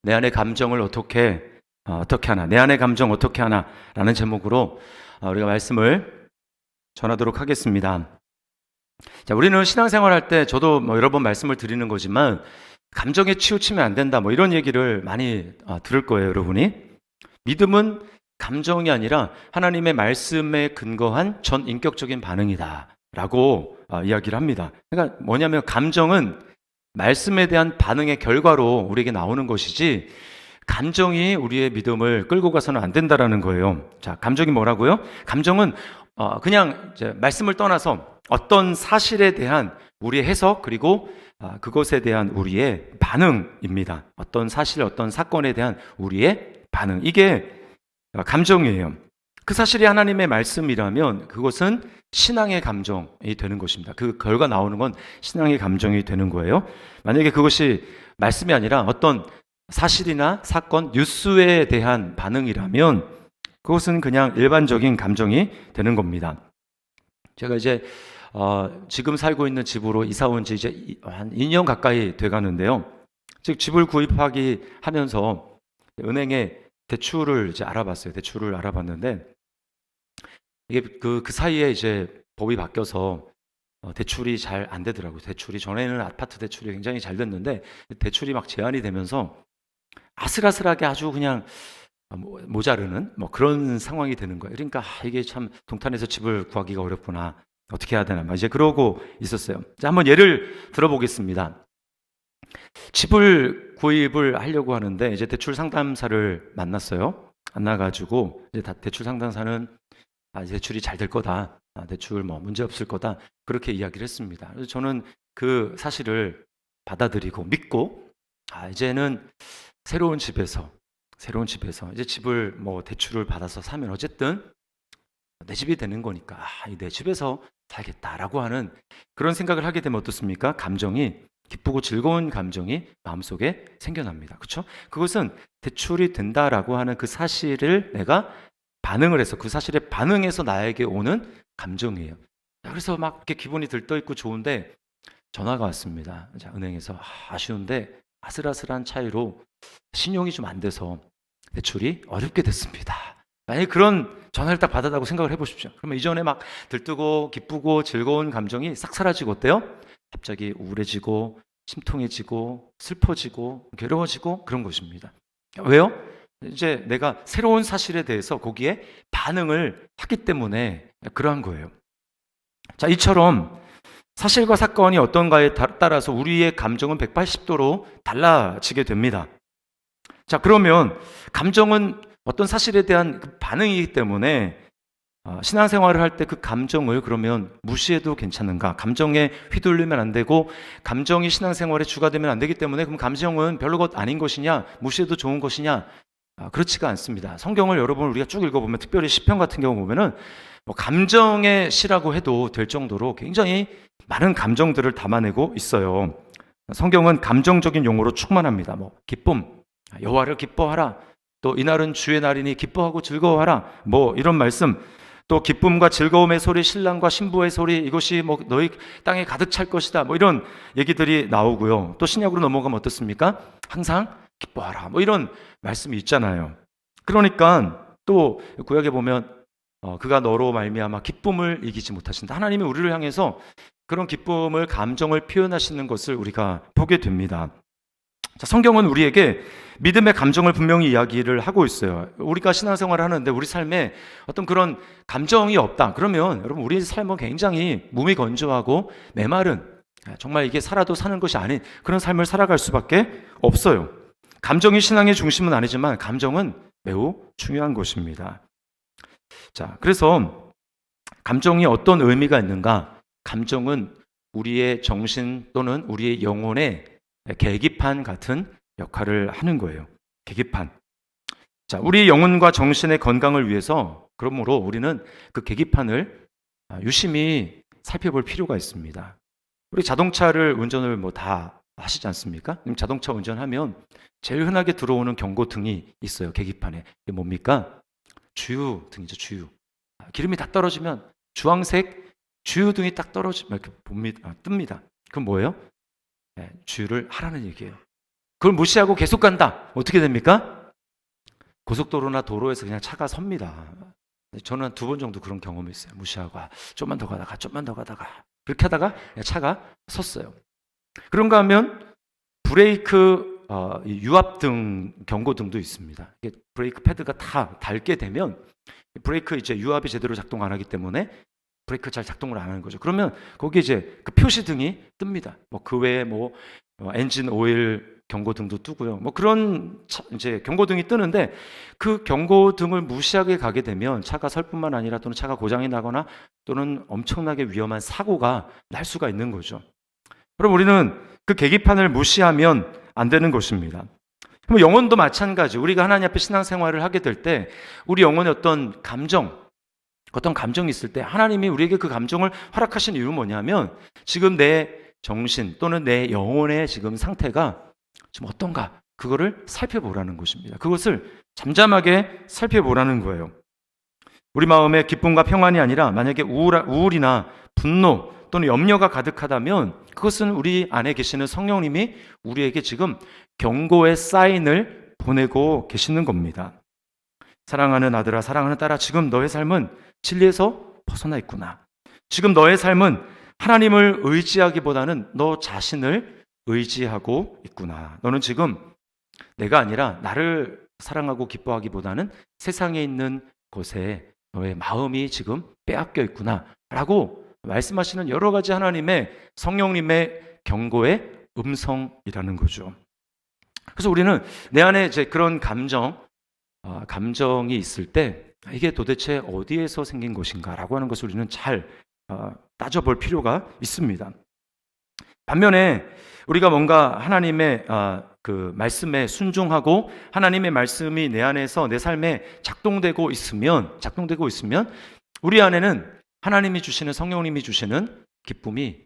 내 안의 감정을 어떻게 하나, 내 안의 감정 어떻게 하나 라는 제목으로 우리가 말씀을 전하도록 하겠습니다. 자, 우리는 신앙생활 할 때 저도 여러 번 말씀을 드리는 거지만 감정에 치우치면 안 된다 이런 얘기를 많이 들을 거예요, 여러분이. 믿음은 감정이 아니라 하나님의 말씀에 근거한 전 인격적인 반응이다 라고 이야기를 합니다. 그러니까 뭐냐면 감정은 말씀에 대한 반응의 결과로 우리에게 나오는 것이지 감정이 우리의 믿음을 끌고 가서는 안 된다라는 거예요. 자, 감정이 뭐라고요? 감정은 그냥 이제 말씀을 떠나서 어떤 사실에 대한 우리의 해석 그리고 그것에 대한 우리의 반응입니다. 어떤 사실, 어떤 사건에 대한 우리의 반응. 이게 감정이에요. 그 사실이 하나님의 말씀이라면 그것은 신앙의 감정이 되는 것입니다. 그 결과 나오는 건 신앙의 감정이 되는 거예요. 만약에 그것이 말씀이 아니라 어떤 사실이나 사건, 뉴스에 대한 반응이라면 그것은 그냥 일반적인 감정이 되는 겁니다. 제가 이제 지금 살고 있는 집으로 이사 온 지 이제 한 2년 가까이 돼 가는데요. 즉 집을 구입하기 하면서 은행에 대출을 이제 알아봤어요. 대출을 알아봤는데 이게 그 사이에 이제 법이 바뀌어서 대출이 잘 안 되더라고요. 대출이 전에는 아파트 대출이 굉장히 잘 됐는데 대출이 막 제한이 되면서 아슬아슬하게 아주 그냥 모자르는 그런 상황이 되는 거예요. 그러니까 이게 참 동탄에서 집을 구하기가 어렵구나. 어떻게 해야 되나 이제 그러고 있었어요. 자, 한번 예를 들어보겠습니다. 집을 구입을 하려고 하는데 이제 대출 상담사를 만났어요. 만나가지고 이제 대출 상담사는 대출이 잘 될 거다. 대출 문제 없을 거다. 그렇게 이야기를 했습니다. 그래서 저는 그 사실을 받아들이고 믿고 이제는 새로운 집에서 이제 집을 대출을 받아서 사면 어쨌든 내 집이 되는 거니까 내 집에서 살겠다라고 하는 그런 생각을 하게 되면 어떻습니까? 감정이 기쁘고 즐거운 감정이 마음속에 생겨납니다. 그렇죠? 그것은 대출이 된다라고 하는 그 사실을 내가 반응을 해서 그 사실에 반응해서 나에게 오는 감정이에요. 그래서 막 이렇게 기분이 들떠있고 좋은데 전화가 왔습니다. 자, 은행에서 아쉬운데 아슬아슬한 차이로 신용이 좀 안 돼서 대출이 어렵게 됐습니다. 만약에 그런 전화를 딱 받았다고 생각을 해보십시오. 그러면 이전에 막 들뜨고 기쁘고 즐거운 감정이 싹 사라지고 어때요? 갑자기 우울해지고 심통해지고 슬퍼지고 괴로워지고 그런 것입니다. 왜요? 이제 내가 새로운 사실에 대해서 거기에 반응을 하기 때문에 그러한 거예요. 자, 이처럼 사실과 사건이 어떤가에 따라서 우리의 감정은 180도로 달라지게 됩니다. 자, 그러면 감정은 어떤 사실에 대한 그 반응이기 때문에 신앙생활을 할 때 그 감정을 그러면 무시해도 괜찮은가? 감정에 휘둘리면 안 되고 감정이 신앙생활의 주가 되면 안 되기 때문에 그럼 감정은 별로 것 아닌 것이냐? 무시해도 좋은 것이냐? 그렇지가 않습니다. 성경을 여러분 우리가 쭉 읽어보면 특별히 시편 같은 경우 보면은 감정의 시라고 해도 될 정도로 굉장히 많은 감정들을 담아내고 있어요. 성경은 감정적인 용어로 충만합니다. 기쁨, 여호와를 기뻐하라. 또 이날은 주의 날이니 기뻐하고 즐거워하라. 이런 말씀. 또 기쁨과 즐거움의 소리, 신랑과 신부의 소리, 이것이 너희 땅에 가득 찰 것이다. 이런 얘기들이 나오고요. 또 신약으로 넘어가면 어떻습니까? 항상 기뻐하라. 이런 말씀이 있잖아요. 그러니까 또 구약에 보면 그가 너로 말미암아 기쁨을 이기지 못하신다. 하나님이 우리를 향해서 그런 기쁨을 감정을 표현하시는 것을 우리가 보게 됩니다. 자, 성경은 우리에게 믿음의 감정을 분명히 이야기를 하고 있어요. 우리가 신앙생활을 하는데 우리 삶에 어떤 그런 감정이 없다. 그러면 여러분 우리 삶은 굉장히 몸이 건조하고 메마른 정말 이게 살아도 사는 것이 아닌 그런 삶을 살아갈 수밖에 없어요. 감정이 신앙의 중심은 아니지만 감정은 매우 중요한 것입니다. 자, 그래서 감정이 어떤 의미가 있는가? 감정은 우리의 정신 또는 우리의 영혼의 계기판 같은 역할을 하는 거예요. 계기판. 자, 우리 영혼과 정신의 건강을 위해서 그러므로 우리는 그 계기판을 유심히 살펴볼 필요가 있습니다. 우리 자동차를 운전을 다 하시지 않습니까? 자동차 운전하면 제일 흔하게 들어오는 경고등이 있어요. 계기판에. 이게 뭡니까? 주유등이죠. 주유. 기름이 다 떨어지면 주황색 주유등이 딱 떨어지면 이렇게 뜹니다. 그럼 뭐예요? 주유를 하라는 얘기예요. 그걸 무시하고 계속 간다. 어떻게 됩니까? 고속도로나 도로에서 그냥 차가 섭니다. 저는 한 2번 정도 그런 경험이 있어요. 무시하고 좀만 더 가다가 좀만 더 가다가 그렇게 하다가 차가 섰어요. 그런가 하면 브레이크 유압등 경고등도 있습니다. 이게 브레이크 패드가 다 닳게 되면 브레이크 이제 유압이 제대로 작동 안 하기 때문에 브레이크 잘 작동을 안 하는 거죠. 그러면 거기 이제 그 표시등이 뜹니다. 뭐 그 외에 뭐 엔진 오일 경고등도 뜨고요. 뭐 그런 이제 경고등이 뜨는데 그 경고등을 무시하게 가게 되면 차가 설 뿐만 아니라 또는 차가 고장이 나거나 또는 엄청나게 위험한 사고가 날 수가 있는 거죠. 그럼 우리는 그 계기판을 무시하면 안 되는 것입니다. 그럼 영혼도 마찬가지. 우리가 하나님 앞에 신앙생활을 하게 될 때 우리 영혼의 어떤 감정이 있을 때 하나님이 우리에게 그 감정을 허락하신 이유는 뭐냐면 지금 내 정신 또는 내 영혼의 지금 상태가 지금 어떤가 그거를 살펴보라는 것입니다. 그것을 잠잠하게 살펴보라는 거예요. 우리 마음에 기쁨과 평안이 아니라 만약에 우울이나 분노 또는 염려가 가득하다면 그것은 우리 안에 계시는 성령님이 우리에게 지금 경고의 사인을 보내고 계시는 겁니다. 사랑하는 아들아, 사랑하는 딸아, 지금 너의 삶은 진리에서 벗어나 있구나. 지금 너의 삶은 하나님을 의지하기보다는 너 자신을 의지하고 있구나. 너는 지금 내가 아니라 나를 사랑하고 기뻐하기보다는 세상에 있는 것에 너의 마음이 지금 빼앗겨 있구나 라고 말씀하시는 여러 가지 하나님의 성령님의 경고의 음성이라는 거죠. 그래서 우리는 내 안에 이제 그런 감정이 있을 때 이게 도대체 어디에서 생긴 것인가라고 하는 것을 우리는 잘 따져볼 필요가 있습니다. 반면에 우리가 뭔가 하나님의 그 말씀에 순종하고 하나님의 말씀이 내 안에서 내 삶에 작동되고 있으면 우리 안에는 하나님이 주시는 성령님이 주시는 기쁨이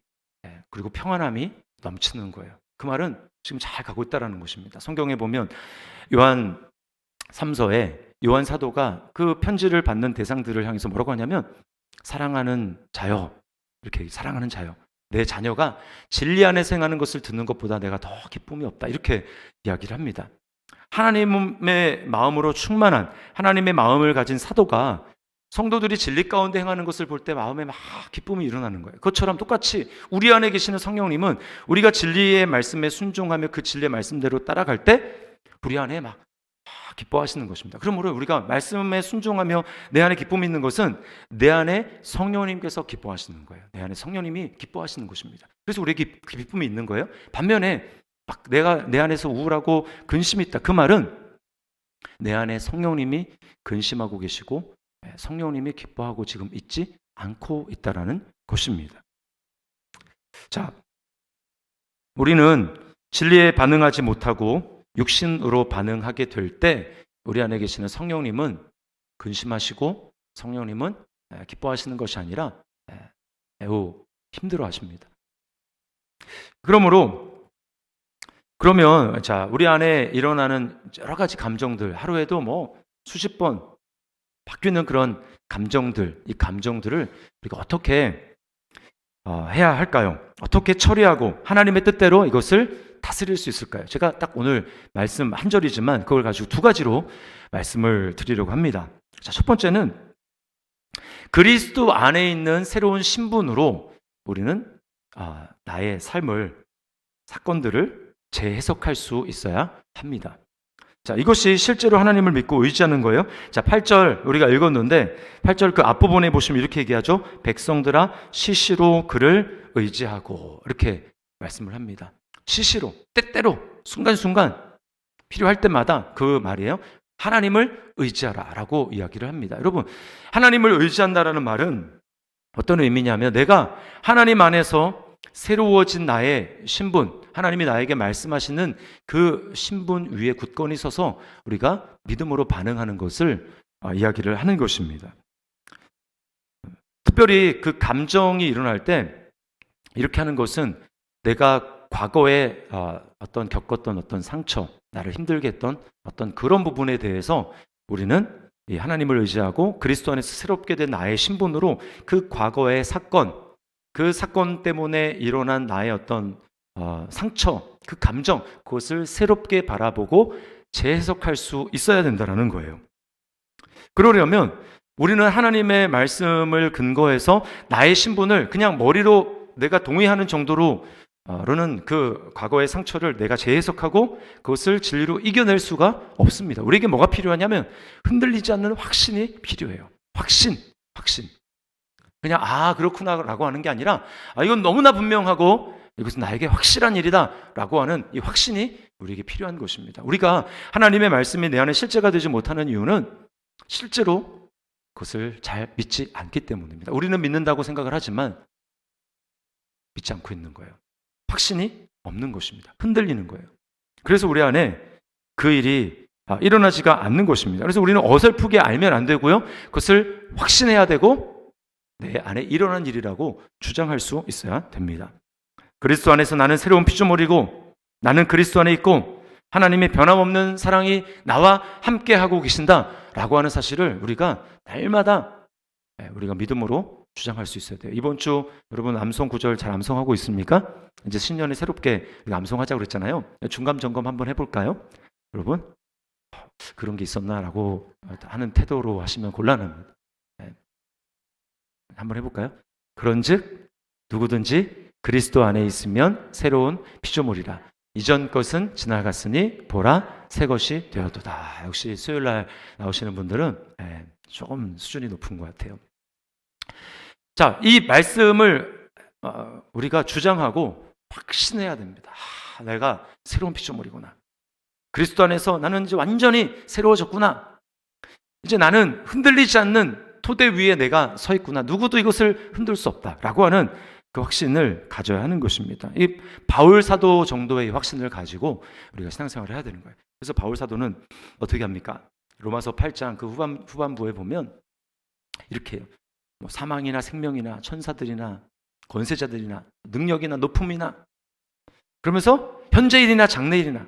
그리고 평안함이 넘치는 거예요. 그 말은 지금 잘 가고 있다라는 것입니다. 성경에 보면 요한 3서에 요한 사도가 그 편지를 받는 대상들을 향해서 뭐라고 하냐면 사랑하는 자여, 이렇게 사랑하는 자여, 내 자녀가 진리 안에 행하는 것을 듣는 것보다 내가 더 기쁨이 없다, 이렇게 이야기를 합니다. 하나님의 마음으로 충만한 하나님의 마음을 가진 사도가 성도들이 진리 가운데 행하는 것을 볼 때 마음에 막 기쁨이 일어나는 거예요. 그것처럼 똑같이 우리 안에 계시는 성령님은 우리가 진리의 말씀에 순종하며 그 진리의 말씀대로 따라갈 때 우리 안에 막 기뻐하시는 것입니다. 그러므로 우리가 말씀에 순종하며 내 안에 기쁨이 있는 것은 내 안에 성령님께서 기뻐하시는 거예요. 내 안에 성령님이 기뻐하시는 것입니다. 그래서 우리에게 기쁨이 있는 거예요. 반면에 막 내가 내 안에서 우울하고 근심이 있다. 그 말은 내 안에 성령님이 근심하고 계시고 성령님이 기뻐하고 지금 있지 않고 있다라는 것입니다. 자, 우리는 진리에 반응하지 못하고 육신으로 반응하게 될 때 우리 안에 계시는 성령님은 근심하시고 성령님은 기뻐하시는 것이 아니라 매우 힘들어하십니다. 그러면 자, 우리 안에 일어나는 여러 가지 감정들, 하루에도 뭐 수십 번 바뀌는 그런 감정들, 이 감정들을 우리가 어떻게 해야 할까요? 어떻게 처리하고 하나님의 뜻대로 이것을 다스릴 수 있을까요? 제가 딱 오늘 말씀 한 절이지만 그걸 가지고 2가지로 말씀을 드리려고 합니다. 자, 첫 번째는 그리스도 안에 있는 새로운 신분으로 우리는 나의 사건들을 재해석할 수 있어야 합니다. 자, 이것이 실제로 하나님을 믿고 의지하는 거예요. 자, 8절 우리가 읽었는데 8절 그 앞부분에 보시면 이렇게 얘기하죠. 백성들아 시시로 그를 의지하고, 이렇게 말씀을 합니다. 시시로, 때때로, 순간순간 필요할 때마다 그 말이에요. 하나님을 의지하라 라고 이야기를 합니다. 여러분, 하나님을 의지한다라는 말은 어떤 의미냐면 내가 하나님 안에서 새로워진 나의 신분, 하나님이 나에게 말씀하시는 그 신분 위에 굳건히 서서 우리가 믿음으로 반응하는 것을 이야기를 하는 것입니다. 특별히 그 감정이 일어날 때 이렇게 하는 것은 내가 과거에 겪었던 어떤 상처, 나를 힘들게 했던 어떤 그런 부분에 대해서 우리는 하나님을 의지하고 그리스도 안에서 새롭게 된 나의 신분으로 그 과거의 사건, 그 사건 때문에 일어난 나의 어떤 상처, 그 감정, 그것을 새롭게 바라보고 재해석할 수 있어야 된다는 거예요. 그러려면 우리는 하나님의 말씀을 근거해서 나의 신분을 그냥 머리로 내가 동의하는 정도로는 그 과거의 상처를 내가 재해석하고 그것을 진리로 이겨낼 수가 없습니다. 우리에게 뭐가 필요하냐면 흔들리지 않는 확신이 필요해요. 확신. 그냥 그렇구나 라고 하는 게 아니라 이건 너무나 분명하고 이것은 나에게 확실한 일이다 라고 하는 이 확신이 우리에게 필요한 것입니다. 우리가 하나님의 말씀이 내 안에 실제가 되지 못하는 이유는 실제로 그것을 잘 믿지 않기 때문입니다. 우리는 믿는다고 생각을 하지만 믿지 않고 있는 거예요. 확신이 없는 것입니다. 흔들리는 거예요. 그래서 우리 안에 그 일이 일어나지가 않는 것입니다. 그래서 우리는 어설프게 알면 안 되고요. 그것을 확신해야 되고 내 안에 일어난 일이라고 주장할 수 있어야 됩니다. 그리스도 안에서 나는 새로운 피조물이고 나는 그리스도 안에 있고 하나님의 변함없는 사랑이 나와 함께하고 계신다라고 하는 사실을 우리가 날마다 우리가 믿음으로 주장할 수 있어야 돼요. 이번 주 여러분 암송 구절 잘 암송하고 있습니까? 이제 신년에 새롭게 암송하자고 그랬잖아요. 중간 점검 한번 해볼까요? 여러분 그런 게 있었나라고 하는 태도로 하시면 곤란합니다. 한번 해볼까요? 그런즉 누구든지 그리스도 안에 있으면 새로운 피조물이라. 이전 것은 지나갔으니 보라 새 것이 되었도다. 역시 수요일날 나오시는 분들은 조금 수준이 높은 것 같아요. 자, 이 말씀을 우리가 주장하고 확신해야 됩니다. 내가 새로운 피조물이구나. 그리스도 안에서 나는 이제 완전히 새로워졌구나. 이제 나는 흔들리지 않는 토대 위에 내가 서 있구나. 누구도 이것을 흔들 수 없다라고 하는 그 확신을 가져야 하는 것입니다. 이 바울 사도 정도의 확신을 가지고 우리가 신앙생활을 해야 되는 거예요. 그래서 바울 사도는 어떻게 합니까? 로마서 8장 그 후반부에 보면 이렇게 해요. 뭐 사망이나 생명이나 천사들이나 권세자들이나 능력이나 높음이나 그러면서 현재일이나 장래일이나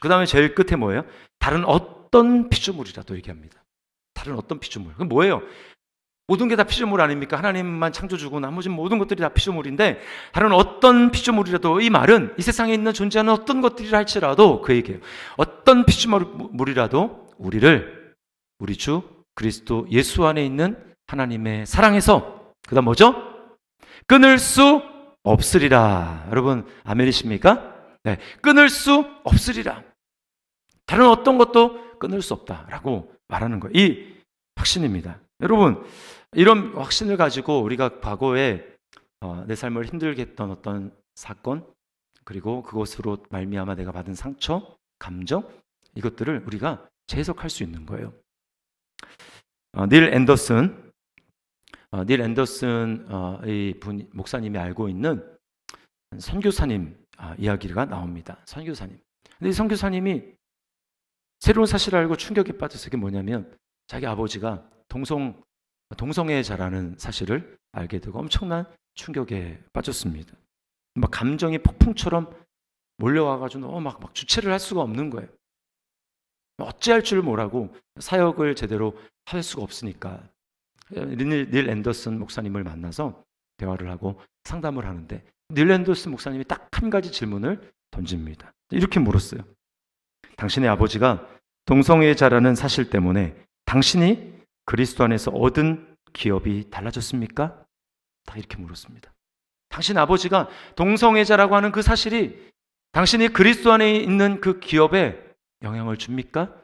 그 다음에 제일 끝에 뭐예요? 다른 어떤 피조물이라도 얘기합니다. 다른 어떤 피조물. 그건 뭐예요? 모든 게 다 피조물 아닙니까? 하나님만 창조주고 나머지 모든 것들이 다 피조물인데 다른 어떤 피조물이라도 이 말은 이 세상에 있는 존재하는 어떤 것들이라 할지라도 그 얘기예요. 어떤 피조물이라도 우리를 우리 주 그리스도 예수 안에 있는 하나님의 사랑에서 그다음 뭐죠? 끊을 수 없으리라. 여러분 아멘이십니까? 네, 끊을 수 없으리라. 다른 어떤 것도 끊을 수 없다라고 말하는 거예요. 이 확신입니다. 여러분 이런 확신을 가지고 우리가 과거에 내 삶을 힘들게 했던 어떤 사건 그리고 그것으로 말미암아 내가 받은 상처, 감정 이것들을 우리가 재해석할 수 있는 거예요. 닐 앤더슨 이 목사님이 알고 있는 선교사님 이야기가 나옵니다. 선교사님. 근데 이 선교사님이 새로운 사실을 알고 충격에 빠져서 그게 뭐냐면 자기 아버지가 동성애자라는 사실을 알게 되고 엄청난 충격에 빠졌습니다. 막 감정이 폭풍처럼 몰려와가지고 막 주체를 할 수가 없는 거예요. 어찌할 줄 모르고 사역을 제대로 할 수가 없으니까 닐 앤더슨 목사님을 만나서 대화를 하고 상담을 하는데 닐 앤더슨 목사님이 딱 한 가지 질문을 던집니다. 이렇게 물었어요. 당신의 아버지가 동성애자라는 사실 때문에 당신이 그리스도 안에서 얻은 기업이 달라졌습니까? 다 이렇게 물었습니다. 당신 아버지가 동성애자라고 하는 그 사실이 당신이 그리스도 안에 있는 그 기업에 영향을 줍니까?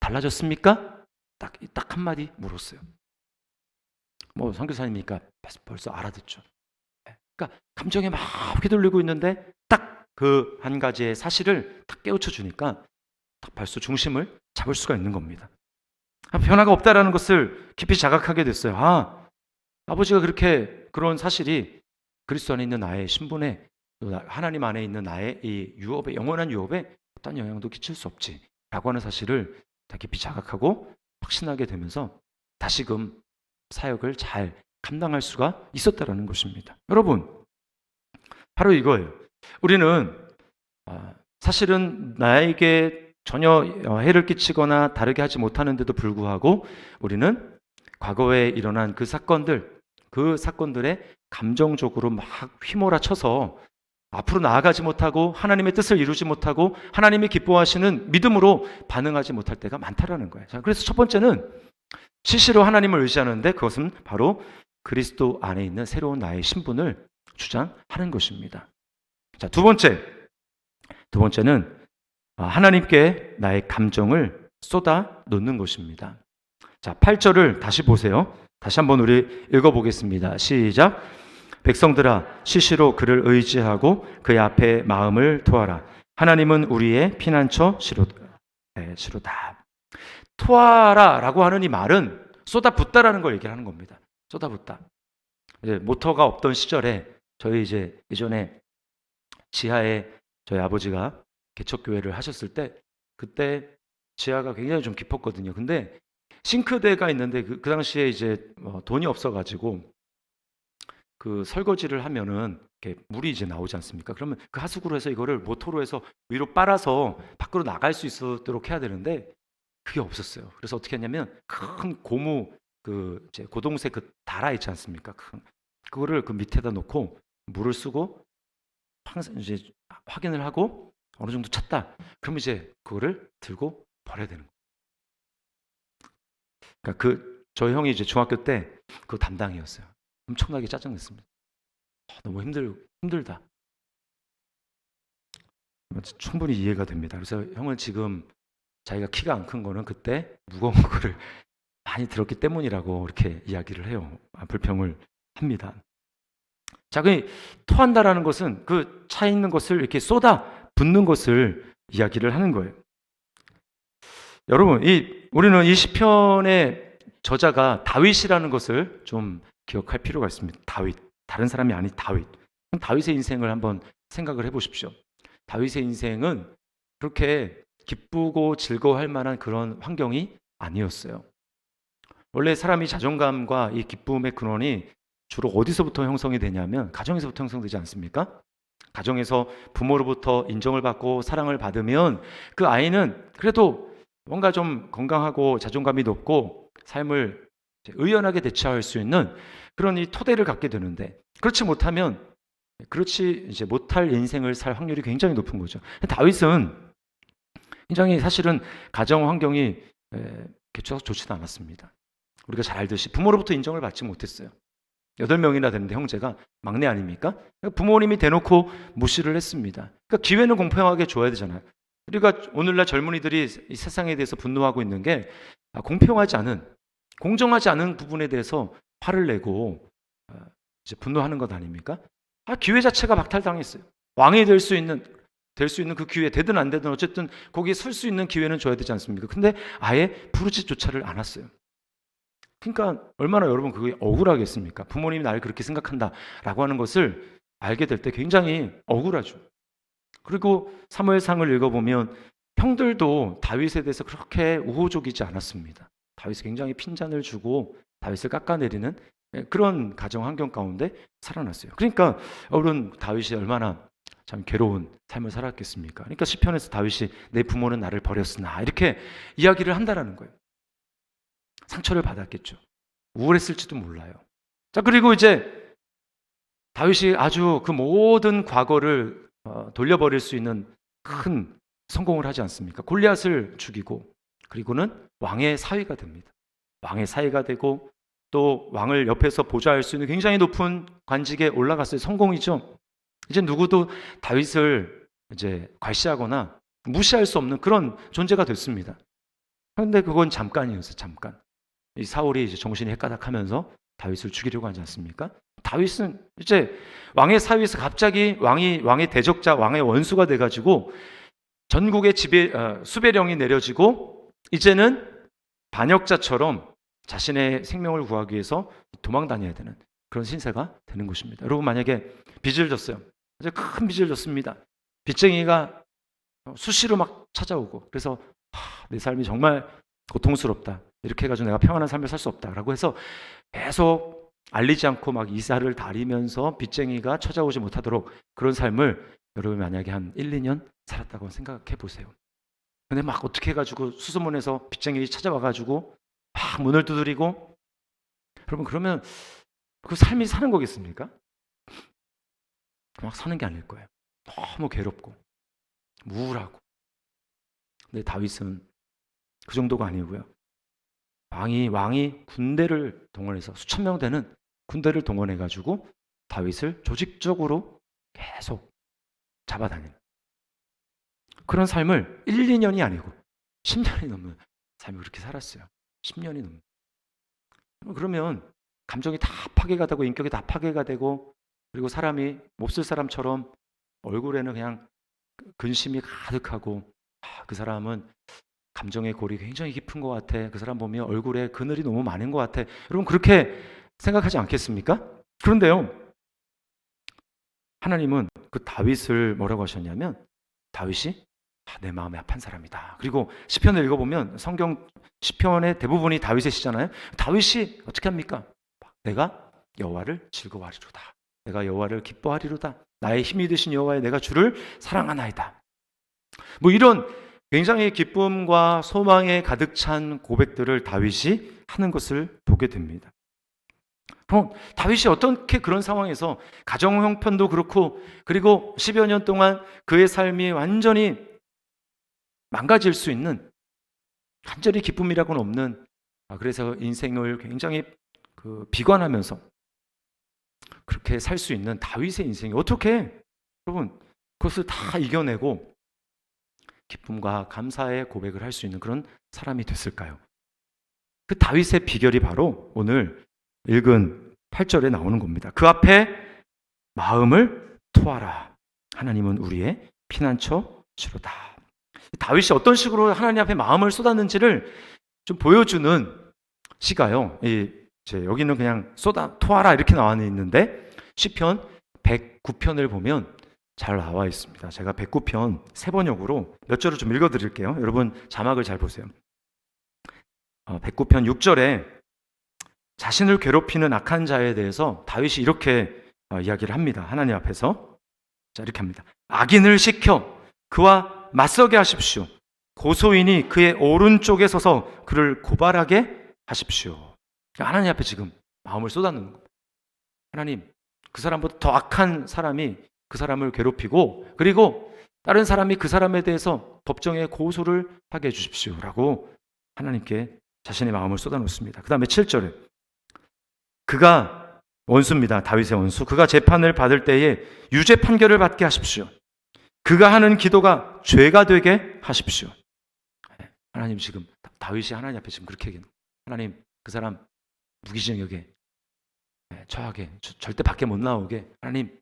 달라졌습니까? 딱 한마디 물었어요. 뭐 선교사님이니까 벌써 알아듣죠. 그러니까 감정에 막 휘둘리고 있는데 딱 그 한 가지의 사실을 딱 깨우쳐 주니까 딱 벌써 중심을 잡을 수가 있는 겁니다. 변화가 없다라는 것을 깊이 자각하게 됐어요. 아버지가 그런 사실이 그리스도 안에 있는 나의 신분에 하나님 안에 있는 나의 이 유업에 영원한 유업에 어떤 영향도 끼칠 수 없지라고 하는 사실을 다 깊이 자각하고 확신하게 되면서 다시금 사역을 잘 감당할 수가 있었다라는 것입니다. 여러분 바로 이거예요. 우리는 사실은 나에게 전혀 해를 끼치거나 다르게 하지 못하는데도 불구하고 우리는 과거에 일어난 그 사건들에 감정적으로 막 휘몰아쳐서 앞으로 나아가지 못하고 하나님의 뜻을 이루지 못하고 하나님이 기뻐하시는 믿음으로 반응하지 못할 때가 많다라는 거예요. 자, 그래서 첫 번째는 시시로 하나님을 의지하는데 그것은 바로 그리스도 안에 있는 새로운 나의 신분을 주장하는 것입니다. 자, 두 번째는 하나님께 나의 감정을 쏟아 놓는 것입니다. 자, 8절을 다시 보세요. 다시 한번 우리 읽어보겠습니다. 시작. 백성들아, 시시로 그를 의지하고 그의 앞에 마음을 토하라. 하나님은 우리의 피난처 시로다. 토하라라고 하는 이 말은 쏟아붓다라는 걸 얘기하는 겁니다. 쏟아붓다. 이제 모터가 없던 시절에 저희 이제 예전에 지하에 저희 아버지가 개척교회를 하셨을 때 그때 지하가 굉장히 좀 깊었거든요. 근데 싱크대가 있는데 그 당시에 이제 돈이 없어가지고 그 설거지를 하면은 이렇게 물이 이제 나오지 않습니까? 그러면 그 하수구로 해서 이거를 모터로 해서 위로 빨아서 밖으로 나갈 수 있도록 해야 되는데 그게 없었어요. 그래서 어떻게 했냐면 큰 고무 그 이제 고동색 그 달아 있지 않습니까? 그거를 그 밑에다 놓고 물을 쓰고 항상 이제 확인을 하고 어느 정도 찼다. 그럼 이제 그거를 들고 버려야 되는 거예요. 그러니까 저희 형이 이제 중학교 때 그 담당이었어요. 엄청나게 짜증냈습니다. 너무 힘들다. 충분히 이해가 됩니다. 그래서 형은 지금 자기가 키가 안 큰 거는 그때 무거운 거를 많이 들었기 때문이라고 이렇게 이야기를 해요. 불평을 합니다. 자, 그 토한다라는 것은 그 차 있는 것을 이렇게 쏟아 붓는 것을 이야기를 하는 거예요. 여러분, 우리는 이 시편의 저자가 다윗이라는 것을 좀 기억할 필요가 있습니다. 다윗, 다른 사람이 아닌 다윗. 다윗의 인생을 한번 생각을 해보십시오. 다윗의 인생은 그렇게 기쁘고 즐거워할 만한 그런 환경이 아니었어요. 원래 사람이 자존감과 이 기쁨의 근원이 주로 어디서부터 형성이 되냐면 가정에서부터 형성되지 않습니까? 가정에서 부모로부터 인정을 받고 사랑을 받으면 그 아이는 그래도 뭔가 좀 건강하고 자존감이 높고 삶을 의연하게 대처할 수 있는 그런 이 토대를 갖게 되는데 그렇지 이제 못할 인생을 살 확률이 굉장히 높은 거죠. 다윗은 굉장히 사실은 가정 환경이 개척 좋지도 않았습니다. 우리가 잘 알듯이 부모로부터 인정을 받지 못했어요. 8명이나 되는데 형제가 막내 아닙니까? 부모님이 대놓고 무시를 했습니다. 그러니까 기회는 공평하게 줘야 되잖아요. 우리가 오늘날 젊은이들이 이 세상에 대해서 분노하고 있는 게 공평하지 않은, 공정하지 않은 부분에 대해서 화를 내고 이제 분노하는 것 아닙니까? 기회 자체가 박탈당했어요. 왕이 될 수 있는 그 기회, 되든 안 되든 어쨌든 거기에 설 수 있는 기회는 줘야 되지 않습니까? 근데 아예 부르짖조차를 않았어요. 그러니까 얼마나 여러분 그게 억울하겠습니까? 부모님이 나를 그렇게 생각한다라고 하는 것을 알게 될 때 굉장히 억울하죠. 그리고 사무엘상을 읽어보면 형들도 다윗에 대해서 그렇게 우호적이지 않았습니다. 다윗이 굉장히 핀잔을 주고 다윗을 깎아내리는 그런 가정 환경 가운데 살아났어요. 그러니까 여러분 다윗이 얼마나 참 괴로운 삶을 살았겠습니까? 그러니까 시편에서 다윗이 내 부모는 나를 버렸으나 이렇게 이야기를 한다라는 거예요. 상처를 받았겠죠. 우울했을지도 몰라요. 자, 그리고 이제 다윗이 아주 그 모든 과거를 돌려버릴 수 있는 큰 성공을 하지 않습니까? 골리앗을 죽이고 그리고는 왕의 사위가 됩니다. 왕의 사위가 되고 또 왕을 옆에서 보좌할 수 있는 굉장히 높은 관직에 올라갔어요. 성공이죠. 이제 누구도 다윗을 이제 괄시하거나 무시할 수 없는 그런 존재가 됐습니다. 그런데 그건 잠깐이었어요. 잠깐. 이 사울이 이제 정신이 헷가닥하면서 다윗을 죽이려고 하지 않습니까? 다윗은 이제 왕의 사위에서 갑자기 왕의 대적자, 왕의 원수가 돼가지고 전국에 수배령이 내려지고 이제는 반역자처럼 자신의 생명을 구하기 위해서 도망 다녀야 되는 그런 신세가 되는 것입니다. 여러분 만약에 빚을 졌어요. 이제 큰 빚을 졌습니다. 빚쟁이가 수시로 막 찾아오고 그래서 내 삶이 정말 고통스럽다. 이렇게 해가지고 내가 평안한 삶을 살 수 없다라고 해서 계속 알리지 않고 막 이사를 다리면서 빚쟁이가 찾아오지 못하도록 그런 삶을 여러분이 만약에 한 1, 2년 살았다고 생각해 보세요. 근데 막 어떻게 해가지고 수소문에서 빚쟁이 찾아와가지고 막 문을 두드리고 여러분 그러면 그 삶이 사는 거겠습니까? 막 사는 게 아닐 거예요. 너무 괴롭고 우울하고. 근데 다윗은 그 정도가 아니고요. 왕이 군대를 동원해서 수천 명 되는 군대를 동원해 가지고 다윗을 조직적으로 계속 잡아다니는 그런 삶을 1, 2년이 아니고 10년이 넘는 삶을 그렇게 살았어요. 10년이 넘는. 그러면 감정이 다 파괴가 되고 인격이 다 파괴가 되고, 그리고 사람이 몹쓸 사람처럼 얼굴에는 그냥 근심이 가득하고, 그 사람은 감정의 골이 굉장히 깊은 것 같아. 그 사람 보면 얼굴에 그늘이 너무 많은 것 같아. 여러분 그렇게 생각하지 않겠습니까? 그런데요, 하나님은 그 다윗을 뭐라고 하셨냐면, 다윗이 내 마음에 합한 사람이다. 그리고 시편을 읽어보면 성경 시편의 대부분이 다윗의 시잖아요. 다윗이 어떻게 합니까? 내가 여호와를 즐거워하리로다. 내가 여호와를 기뻐하리로다. 나의 힘이 되신 여호와의 내가 주를 사랑하나이다. 뭐 이런 굉장히 기쁨과 소망에 가득 찬 고백들을 다윗이 하는 것을 보게 됩니다. 그럼 다윗이 어떻게 그런 상황에서 가정 형편도 그렇고, 그리고 10여 년 동안 그의 삶이 완전히 망가질 수 있는, 완전히 기쁨이라고는 없는, 그래서 인생을 굉장히 비관하면서 그렇게 살 수 있는 다윗의 인생이 어떻게, 여러분 그것을 다 이겨내고 기쁨과 감사의 고백을 할 수 있는 그런 사람이 됐을까요? 그 다윗의 비결이 바로 오늘 읽은 8절에 나오는 겁니다. 그 앞에 마음을 토하라. 하나님은 우리의 피난처 주로다. 다윗이 어떤 식으로 하나님 앞에 마음을 쏟았는지를 좀 보여주는 시가요. 이제 여기는 그냥 토하라 이렇게 나와 있는데 시편 109편을 보면 잘 나와 있습니다. 제가 109편 세번역으로 몇 절을 좀 읽어드릴게요. 여러분 자막을 잘 보세요. 109편 6절에 자신을 괴롭히는 악한 자에 대해서 다윗이 이렇게 이야기를 합니다. 하나님 앞에서. 자, 이렇게 합니다. 악인을 시켜 그와 맞서게 하십시오. 고소인이 그의 오른쪽에 서서 그를 고발하게 하십시오. 하나님 앞에 지금 마음을 쏟아놓는 겁니다. 하나님, 그 사람보다 더 악한 사람이 그 사람을 괴롭히고, 그리고 다른 사람이 그 사람에 대해서 법정에 고소를 하게 해주십시오 라고 하나님께 자신의 마음을 쏟아놓습니다. 그 다음에 7절에 그가 원수입니다. 다윗의 원수. 그가 재판을 받을 때에 유죄 판결을 받게 하십시오. 그가 하는 기도가 죄가 되게 하십시오. 하나님 지금 다윗이 하나님 앞에 지금 그렇게 얘기해요. 하나님 그 사람 무기징역에 처하게, 절대 밖에 못 나오게 하나님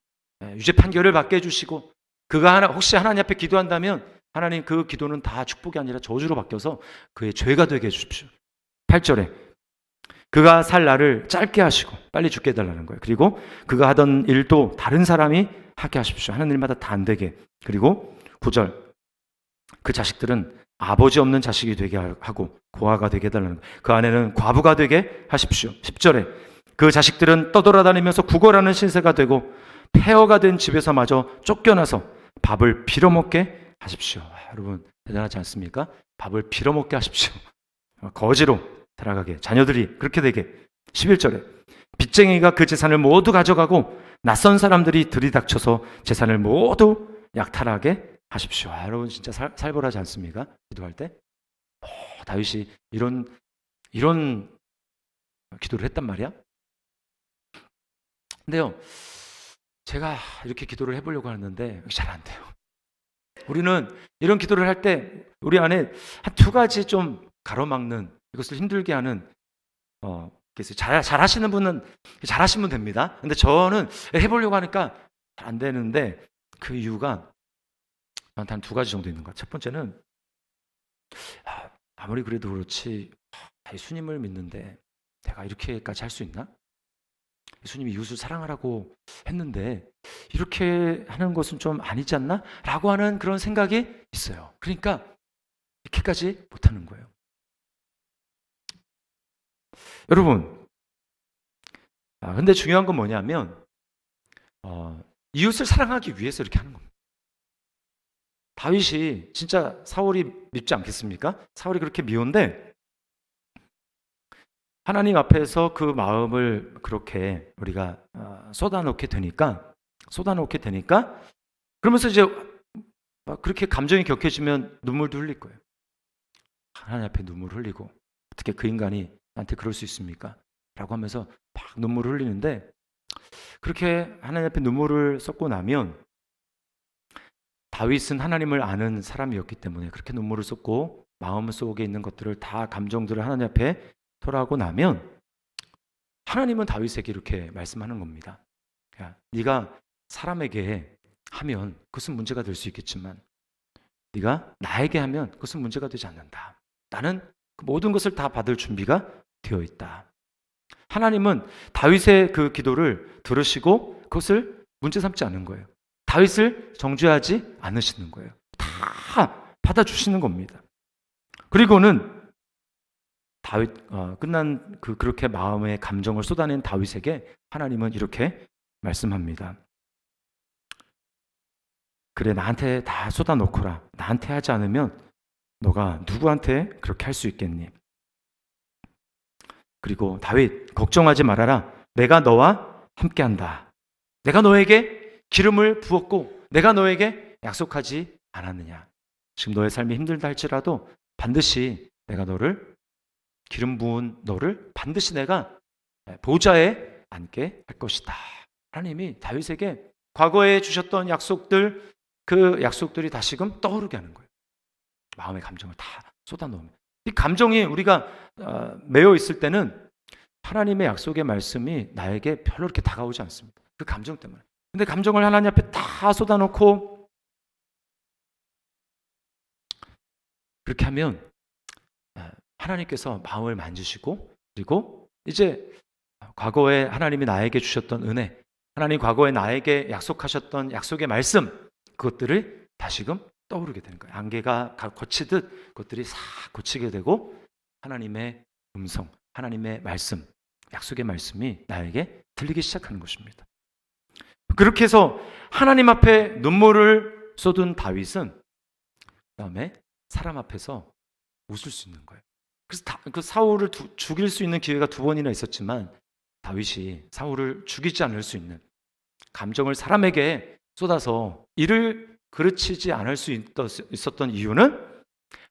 유죄 판결을 받게 해주시고, 그가 혹시 하나님 앞에 기도한다면 하나님 그 기도는 다 축복이 아니라 저주로 바뀌어서 그의 죄가 되게 해주십시오. 8절에 그가 살 날을 짧게 하시고 빨리 죽게 해달라는 거예요. 그리고 그가 하던 일도 다른 사람이 하게 하십시오. 하는 일마다 다 안 되게. 그리고 9절 그 자식들은 아버지 없는 자식이 되게 하고 고아가 되게 해달라는 거예요. 그 아내는 과부가 되게 하십시오. 10절에 그 자식들은 떠돌아다니면서 구걸하는 신세가 되고 폐허가 된 집에서마저 쫓겨나서 밥을 빌어먹게 하십시오. 여러분 대단하지 않습니까? 밥을 빌어먹게 하십시오. 거지로 살아가게, 자녀들이 그렇게 되게. 11절에 빚쟁이가 그 재산을 모두 가져가고 낯선 사람들이 들이닥쳐서 재산을 모두 약탈하게 하십시오. 여러분 진짜 살벌하지 않습니까? 기도할 때 다윗이 이런 기도를 했단 말이야. 근데요, 제가 이렇게 기도를 해보려고 하는데 잘 안 돼요. 우리는 이런 기도를 할 때 우리 안에 한 두 가지 좀 가로막는, 이것을 힘들게 하는, 잘 하시는 분은 잘하시면 됩니다. 근데 저는 해보려고 하니까 잘 안 되는데 그 이유가 저한테 한 두 가지 정도 있는 것 같아요. 첫 번째는 아무리 그래도 그렇지 예수님을 믿는데 내가 이렇게까지 할 수 있나? 예수님이 이웃을 사랑하라고 했는데 이렇게 하는 것은 좀 아니지 않나? 라고 하는 그런 생각이 있어요. 그러니까 이렇게까지 못하는 거예요. 여러분, 근데 중요한 건 뭐냐면 이웃을 사랑하기 위해서 이렇게 하는 겁니다. 다윗이 진짜 사울이 밉지 않겠습니까? 사울이 그렇게 미운데 하나님 앞에서 그 마음을 그렇게 우리가 쏟아놓게 되니까 그러면서 이제 막 그렇게 감정이 격해지면 눈물도 흘릴 거예요. 하나님 앞에 눈물 흘리고 어떻게 그 인간이 나한테 그럴 수 있습니까? 라고 하면서 막 눈물을 흘리는데 그렇게 하나님 앞에 눈물을 쏟고 나면 다윗은 하나님을 아는 사람이었기 때문에 그렇게 눈물을 쏟고 마음 속에 있는 것들을 다 감정들을 하나님 앞에 토로하고 나면 하나님은 다윗에게 이렇게 말씀하는 겁니다. 야, 네가 사람에게 하면 그것은 문제가 될 수 있겠지만 네가 나에게 하면 그것은 문제가 되지 않는다. 나는 그 모든 것을 다 받을 준비가 되어 있다. 하나님은 다윗의 그 기도를 들으시고 그것을 문제 삼지 않은 거예요. 다윗을 정죄하지 않으시는 거예요. 다 받아주시는 겁니다. 그리고는 다윗 끝난 그렇게 마음의 감정을 쏟아낸 다윗에게 하나님은 이렇게 말씀합니다. 그래 나한테 다 쏟아놓거라. 나한테 하지 않으면 너가 누구한테 그렇게 할 수 있겠니? 그리고 다윗 걱정하지 말아라. 내가 너와 함께한다. 내가 너에게 기름을 부었고 내가 너에게 약속하지 않았느냐. 지금 너의 삶이 힘들다 할지라도 반드시 내가 너를 기름 부은 너를 반드시 내가 보좌에 앉게 할 것이다. 하나님이 다윗에게 과거에 주셨던 약속들 그 약속들이 다시금 떠오르게 하는 거예요. 마음의 감정을 다 쏟아놓으면 이 감정이 우리가 매여 있을 때는 하나님의 약속의 말씀이 나에게 별로 이렇게 다가오지 않습니다. 그 감정 때문에. 근데 감정을 하나님 앞에 다 쏟아놓고 그렇게 하면 하나님께서 마음을 만지시고 그리고 이제 과거에 하나님이 나에게 주셨던 은혜, 하나님 과거에 나에게 약속하셨던 약속의 말씀 그것들을 다시금 떠오르게 되는 거예요. 안개가 거치듯 그것들이 싹 고치게 되고 하나님의 음성, 하나님의 말씀, 약속의 말씀이 나에게 들리기 시작하는 것입니다. 그렇게 해서 하나님 앞에 눈물을 쏟은 다윗은 그다음에 사람 앞에서 웃을 수 있는 거예요. 그래서 그 사울을 죽일 수 있는 기회가 2번이나 있었지만 다윗이 사울을 죽이지 않을 수 있는 감정을 사람에게 쏟아서 이를 그르치지 않을 수 있었던 이유는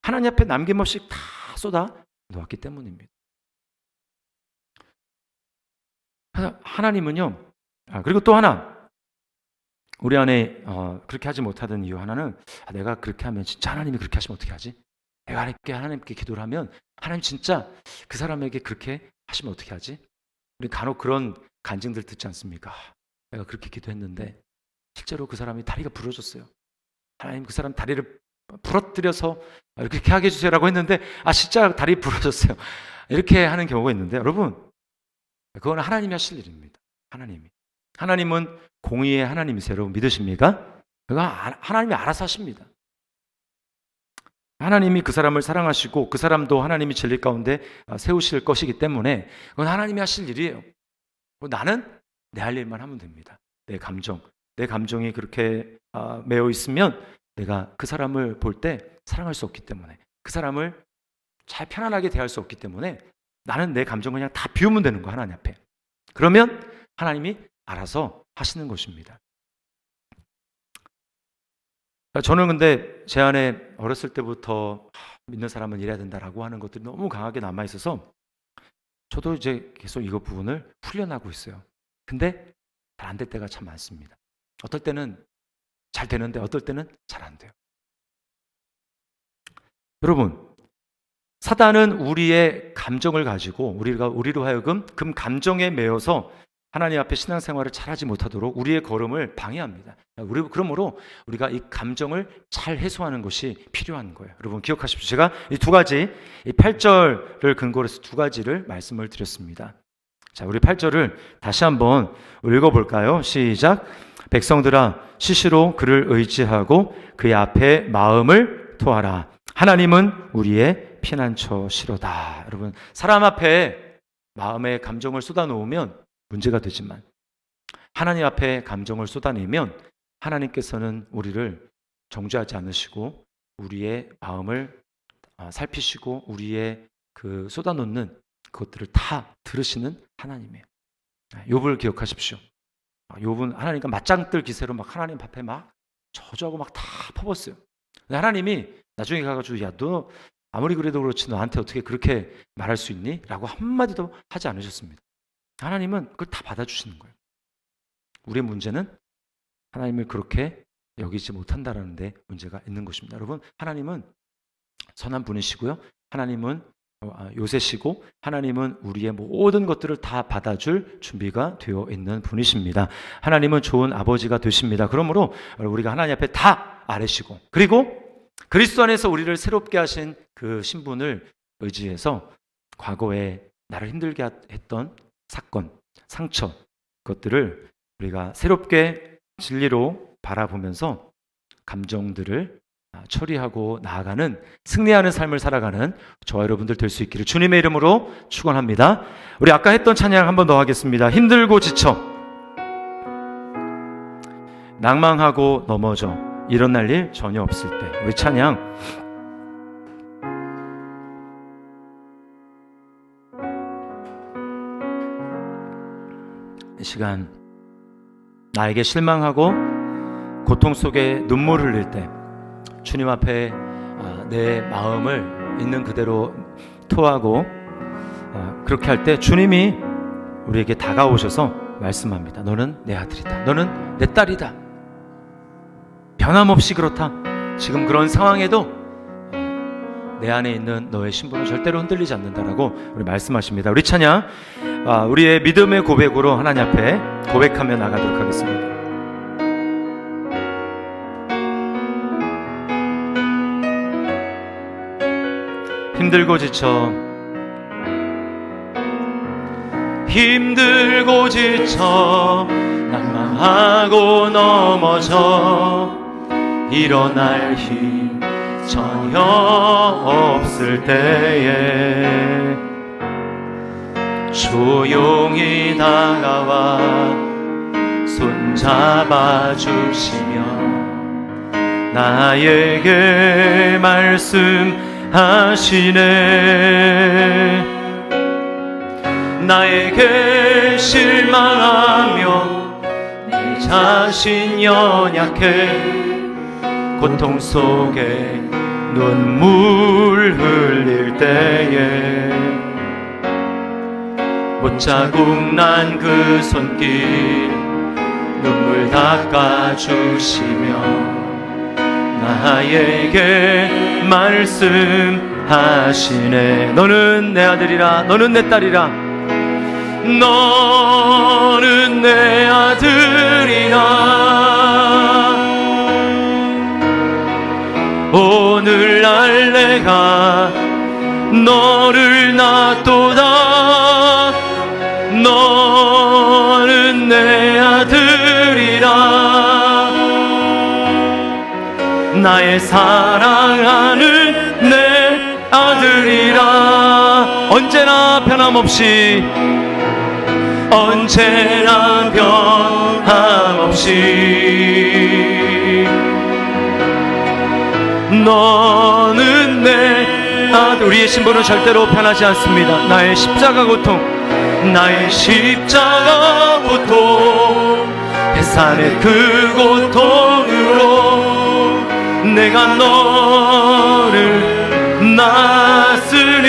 하나님 앞에 남김없이 다 쏟아 놓았기 때문입니다. 하나님은요. 그리고 또 하나 우리 안에 그렇게 하지 못하던 이유 하나는 내가 그렇게 하면 진짜 하나님이 그렇게 하시면 어떻게 하지? 내가 하나님께 기도를 하면 하나님 진짜 그 사람에게 그렇게 하시면 어떻게 하지? 우리 간혹 그런 간증들 듣지 않습니까? 내가 그렇게 기도했는데 실제로 그 사람이 다리가 부러졌어요. 하나님 그 사람 다리를 부러뜨려서 이렇게 하게 해주세요라고 했는데 진짜 다리 부러졌어요. 이렇게 하는 경우가 있는데 여러분 그건 하나님이 하실 일입니다. 하나님은 공의의 하나님이세요. 여러분 믿으십니까? 그거 하나님이 알아서 하십니다. 하나님이 그 사람을 사랑하시고 그 사람도 하나님이 진리 가운데 세우실 것이기 때문에 그건 하나님이 하실 일이에요. 나는 내 할 일만 하면 됩니다. 내 감정이 그렇게 매여 있으면 내가 그 사람을 볼 때 사랑할 수 없기 때문에 그 사람을 잘 편안하게 대할 수 없기 때문에 나는 내 감정을 그냥 다 비우면 되는 거야 하나님 앞에. 그러면 하나님이 알아서 하시는 것입니다. 저는 근데 제 안에 어렸을 때부터 믿는 사람은 이래야 된다라고 하는 것들이 너무 강하게 남아있어서 저도 이제 계속 이거 부분을 훈련하고 있어요. 근데 잘 안 될 때가 참 많습니다. 어떨 때는 잘 되는데 어떨 때는 잘 안 돼요. 여러분, 사단은 우리의 감정을 가지고 우리로 하여금 그 감정에 매여서 하나님 앞에 신앙생활을 잘하지 못하도록 우리의 걸음을 방해합니다. 그러므로 우리가 이 감정을 잘 해소하는 것이 필요한 거예요. 여러분 기억하십시오. 제가 이 8절을 근거로 해서 2가지를 말씀을 드렸습니다. 자, 우리 8절을 다시 한번 읽어볼까요? 시작. 백성들아 시시로 그를 의지하고 그의 앞에 마음을 토하라. 하나님은 우리의 피난처시로다. 여러분 사람 앞에 마음의 감정을 쏟아놓으면 문제가 되지만 하나님 앞에 감정을 쏟아내면 하나님께서는 우리를 정죄하지 않으시고 우리의 마음을 살피시고 우리의 그 쏟아놓는 그것들을 다 들으시는 하나님이에요. 욥을 기억하십시오. 욥은 하나님과 맞짱뜰 기세로 막 하나님 앞에 막 저주하고 막 다 퍼붓어요. 근데 하나님이 나중에 가가지고 야, 너 아무리 그래도 그렇지 너한테 어떻게 그렇게 말할 수 있니? 라고 한마디도 하지 않으셨습니다. 하나님은 그걸 다 받아주시는 거예요. 우리의 문제는 하나님을 그렇게 여기지 못한다라는 데 문제가 있는 것입니다. 여러분, 하나님은 선한 분이시고요. 하나님은 요새시고 하나님은 우리의 모든 것들을 다 받아줄 준비가 되어 있는 분이십니다. 하나님은 좋은 아버지가 되십니다. 그러므로 우리가 하나님 앞에 다 아뢰시고, 그리고 그리스도 안에서 우리를 새롭게 하신 그 신분을 의지해서 과거에 나를 힘들게 했던 사건, 상처, 그것들을 우리가 새롭게 진리로 바라보면서 감정들을 처리하고 나아가는, 승리하는 삶을 살아가는 저와 여러분들 될 수 있기를 주님의 이름으로 축원합니다. 우리 아까 했던 찬양 한 번 더 하겠습니다. 힘들고 지쳐 낭망하고 넘어져 일어날 일 전혀 없을 때. 우리 찬양 이 시간 나에게 실망하고 고통 속에 눈물 흘릴 때 주님 앞에 내 마음을 있는 그대로 토하고 그렇게 할 때 주님이 우리에게 다가오셔서 말씀합니다. 너는 내 아들이다. 너는 내 딸이다. 변함없이 그렇다. 지금 그런 상황에도 내 안에 있는 너의 신분은 절대로 흔들리지 않는다라고 우리 말씀하십니다. 우리 찬양 우리의 믿음의 고백으로 하나님 앞에 고백하며 나가도록 하겠습니다. 힘들고 지쳐 힘들고 지쳐 낭망하고 넘어져 일어날 힘 전혀 없을 때에 조용히 다가와 손잡아 주시며 나에게 말씀하시네. 나에게 실망하며 내 자신 연약해 고통 속에 눈물 흘릴 때에 못자국 난 그 손길 눈물 닦아주시며 나에게 말씀하시네. 너는 내 아들이라 너는 내 딸이라 너는 내 아들이라 오늘날 내가 너를 낳도다 너는 내 아들이라 나의 사랑하는 내 아들이라 언제나 변함없이 언제나 변함없이 너는 내 아들. 우리의 신분은 절대로 변하지 않습니다. 나의 십자가 고통 나의 십자가 고통 해산의 그 고통으로 내가 너를 낳았으니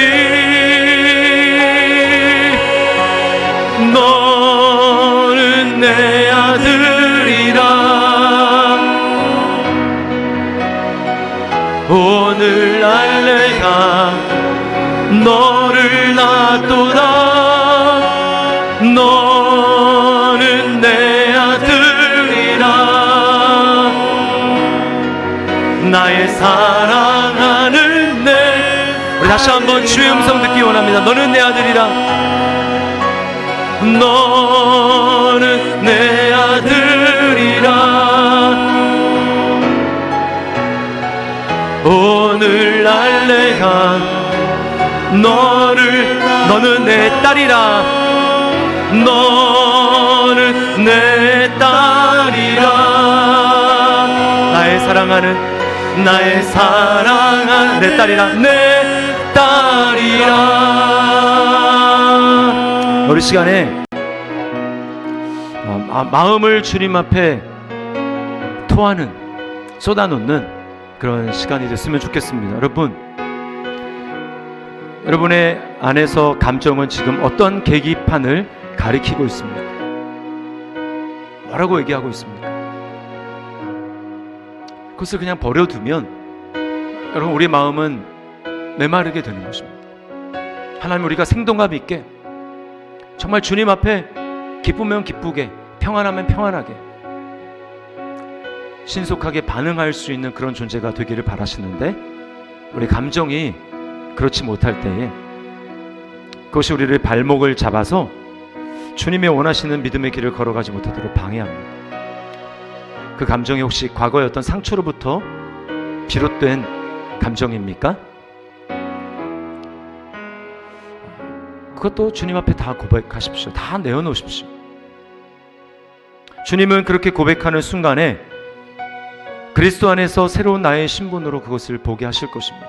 너는 내 아들이라 오늘날 내가 너를 낳도다 너는 내 아들이라 나의 사랑하는 내. 우리 다시 한번 주의 음성 듣기 원합니다. 너는 내 아들이라 너는 내 아들이라 오늘날 내가 너는 내 딸이라 너는 내 딸이라 나의 사랑하는 내 딸이라 내 딸이라. 우리 시간에 마음을 주님 앞에 토하는 쏟아놓는 그런 시간이 됐으면 좋겠습니다. 여러분의 안에서 감정은 지금 어떤 계기판을 가리키고 있습니까? 뭐라고 얘기하고 있습니까? 그것을 그냥 버려두면 여러분, 우리 마음은 메마르게 되는 것입니다. 하나님, 우리가 생동감 있게 정말 주님 앞에 기쁘면 기쁘게, 평안하면 평안하게, 신속하게 반응할 수 있는 그런 존재가 되기를 바라시는데, 우리 감정이 그렇지 못할 때에 그것이 우리를 발목을 잡아서 주님의 원하시는 믿음의 길을 걸어가지 못하도록 방해합니다. 그 감정이 혹시 과거의 어떤 상처로부터 비롯된 감정입니까? 그것도 주님 앞에 다 고백하십시오. 다 내어놓으십시오. 주님은 그렇게 고백하는 순간에 그리스도 안에서 새로운 나의 신분으로 그것을 보게 하실 것입니다.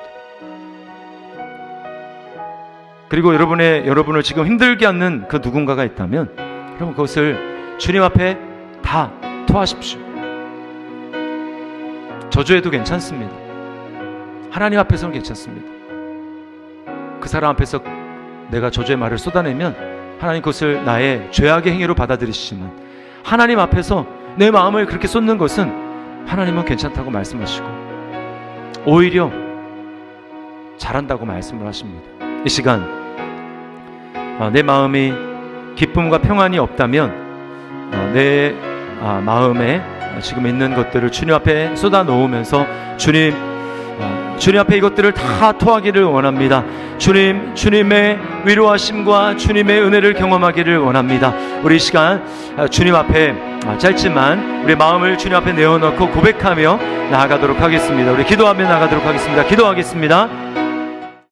그리고 여러분을 지금 힘들게 하는 그 누군가가 있다면, 여러분 그것을 주님 앞에 다 토하십시오. 저주해도 괜찮습니다. 하나님 앞에서는 괜찮습니다. 그 사람 앞에서 내가 저주의 말을 쏟아내면 하나님 그것을 나의 죄악의 행위로 받아들이시지만, 하나님 앞에서 내 마음을 그렇게 쏟는 것은 하나님은 괜찮다고 말씀하시고 오히려 잘한다고 말씀을 하십니다. 이 시간 내 마음이 기쁨과 평안이 없다면 내 마음에 지금 있는 것들을 주님 앞에 쏟아 놓으면서 주님 앞에 이것들을 다 토하기를 원합니다. 주님의 위로하심과 주님의 은혜를 경험하기를 원합니다. 우리 이 시간 주님 앞에 짧지만 우리 마음을 주님 앞에 내어놓고 고백하며 나아가도록 하겠습니다. 우리 기도하며 나아가도록 하겠습니다. 기도하겠습니다.